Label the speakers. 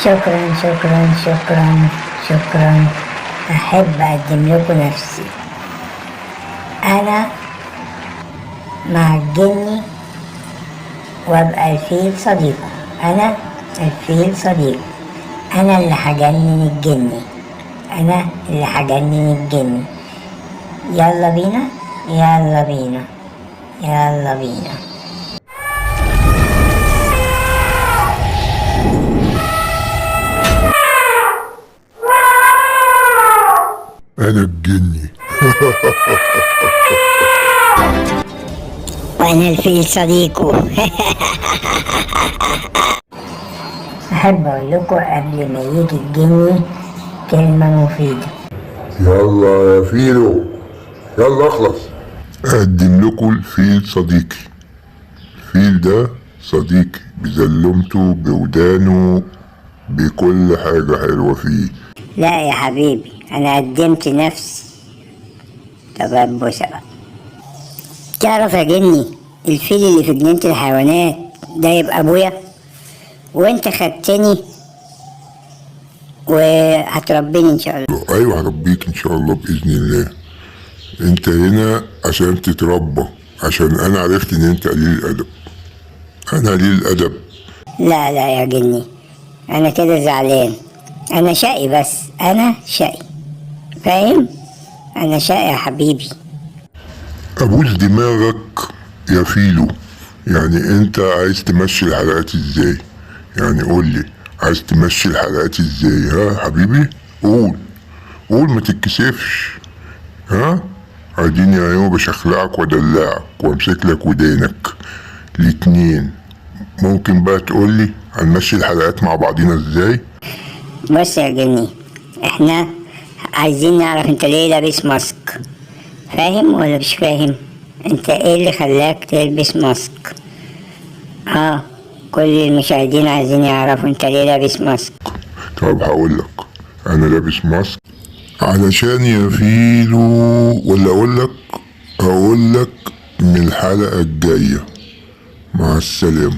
Speaker 1: شكرا شكرا شكرا شكرا. أحب أقدم لكم نفسي. أنا مع الجني وأبقى الفيل صديقه. أنا الفيل صديقه. أنا اللي هجنن الجني. أنا اللي هجنن الجني. يلا بينا يلا بينا يلا بينا.
Speaker 2: أنا الجني.
Speaker 1: وأنا الفيل صديقه. أحب أقول لكم قبل ما يجي الجني كلمة مفيدة.
Speaker 2: يلا يا فيلو، يلا اخلص. أقدم لكم الفيل صديقي. الفيل ده صديقي بزلمته بودانه بكل حاجة حلوة فيه.
Speaker 1: لا يا حبيبي، أنا قدمت نفسي. طب بوسة بقى. تعرف يا جني الفيل اللي في جنينة الحيوانات ده يبقى أبويا، وأنت خدتني وهتربيني إن شاء الله.
Speaker 2: أيوة هربيك إن شاء الله بإذن الله. أنت هنا عشان تتربى، عشان أنا عرفت إن أنت قليل الأدب. أنا قليل الأدب.
Speaker 1: لا لا يا جني، أنا كده زعلان. أنا شقي، بس أنا شقي، فاهم؟ أنا شقي يا حبيبي.
Speaker 2: أبوس دماغك يا فيلو. يعني أنت عايز تمشي الحلقات إزاي؟ يعني قول لي عايز تمشي الحلقات إزاي؟ ها حبيبي قول، قول ما تتكسفش. ها عايزيني أيوة بشخلعك ودلعك وامسك لك ودانك الاتنين. ممكن بقى تقول لي هنمشي الحلقات مع بعضينا إزاي؟
Speaker 1: بص يا جني، احنا عايزين نعرف انت ليه لابس ماسك. فاهم ولا مش فاهم؟ انت ايه اللي خلاك تلبس ماسك؟ كل المشاهدين عايزين يعرفوا انت ليه لابس ماسك.
Speaker 2: طب هقول لك أنا لابس ماسك علشان يا فيلو، ولا أقول لك من الحلقة الجاية. مع السلامة.